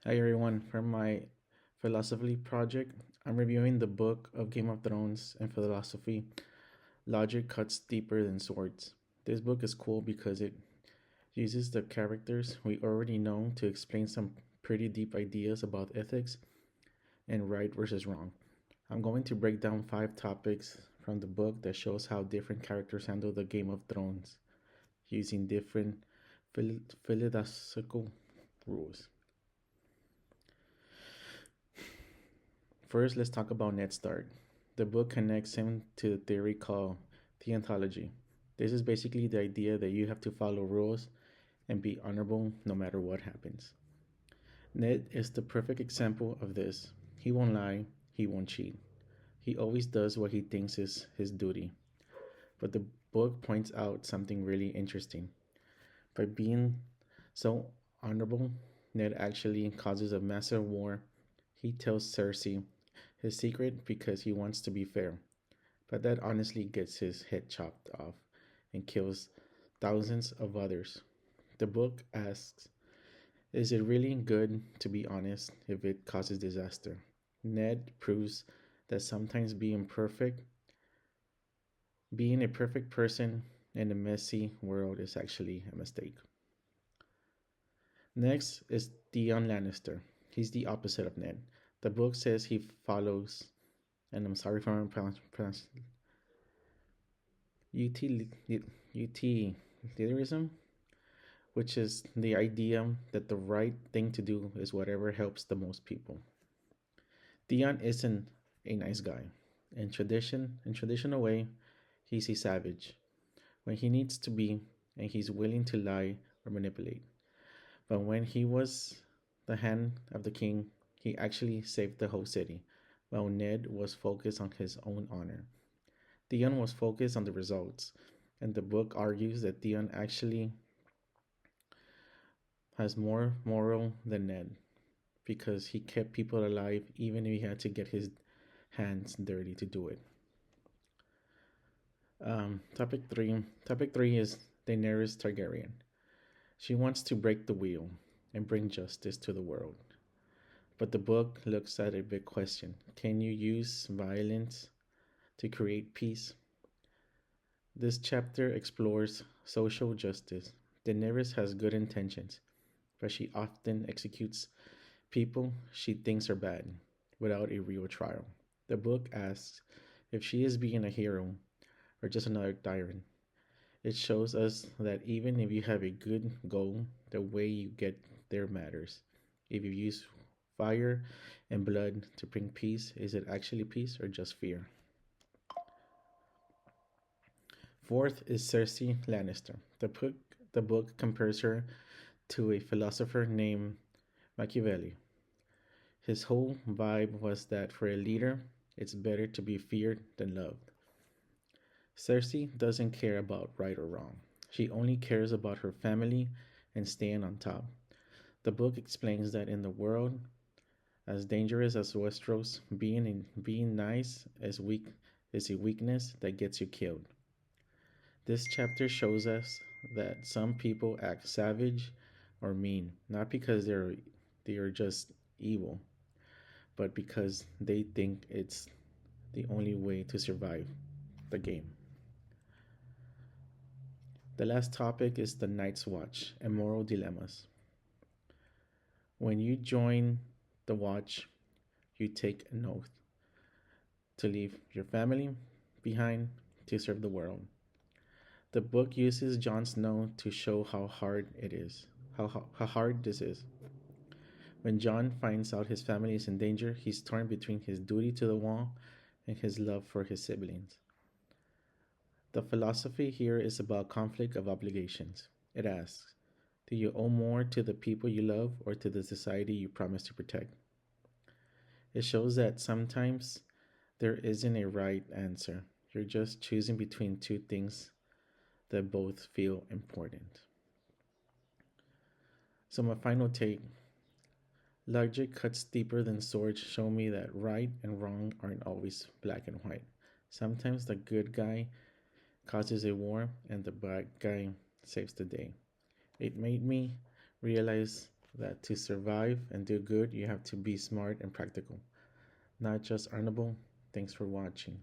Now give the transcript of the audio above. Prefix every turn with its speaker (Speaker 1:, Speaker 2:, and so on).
Speaker 1: Hi everyone, from my philosophy project, I'm reviewing the book of Game of Thrones and philosophy. Logic cuts deeper than swords. This book is cool because it uses the characters we already know to explain some pretty deep ideas about ethics and right versus wrong. I'm going to break down 5 topics from the book that shows how different characters handle the Game of Thrones using different philosophical rules. First, let's talk about Ned Stark. The book connects him to the theory called theontology. This is basically the idea that you have to follow rules and be honorable no matter what happens. Ned is the perfect example of this. He won't lie, he won't cheat. He always does what he thinks is his duty. But the book points out something really interesting. By being so honorable, Ned actually causes a massive war. He tells Cersei his secret because he wants to be fair, but that honestly gets his head chopped off and kills thousands of others. The book asks, is it really good to be honest if it causes disaster? Ned proves that sometimes being a perfect person in a messy world is actually a mistake. Next is Theon Lannister. He's the opposite of Ned. The book says he follows, and I'm sorry for my pronunciation, utilitarianism, which is the idea that the right thing to do is whatever helps the most people. Theon isn't a nice guy. In traditional way, he's a savage when he needs to be, and he's willing to lie or manipulate. But when he was the hand of the king, he actually saved the whole city, while Ned was focused on his own honor. Theon was focused on the results, and the book argues that Theon actually has more moral than Ned because he kept people alive even if he had to get his hands dirty to do it. Topic three. Topic three is Daenerys Targaryen. She wants to break the wheel and bring justice to the world. But the book looks at a big question. Can you use violence to create peace? This chapter explores social justice. Daenerys has good intentions, but she often executes people she thinks are bad without a real trial. The book asks if she is being a hero or just another tyrant. It shows us that even if you have a good goal, the way you get there matters. If you use fire and blood to bring peace, is it actually peace or just fear? Fourth is Cersei Lannister. The book compares her to a philosopher named Machiavelli. His whole vibe was that for a leader, it's better to be feared than loved. Cersei doesn't care about right or wrong. She only cares about her family and staying on top. The book explains that in the world as dangerous as Westeros, being nice is a weakness that gets you killed. This chapter shows us that some people act savage or mean, not because they are just evil, but because they think it's the only way to survive the game. The last topic is the Night's Watch and moral dilemmas. When you join the watch, you take an oath to leave your family behind to serve the world. The book uses Jon Snow to show how hard it is, how hard this is. When Jon finds out his family is in danger, he's torn between his duty to the wall and his love for his siblings. The philosophy here is about conflict of obligations. It asks, do you owe more to the people you love or to the society you promise to protect? It shows that sometimes there isn't a right answer. You're just choosing between two things that both feel important. So, my final take, logic cuts deeper than swords show me that right and wrong aren't always black and white. Sometimes the good guy causes a war and the bad guy saves the day. It made me realize that to survive and do good, you have to be smart and practical, not just earnable. Thanks for watching.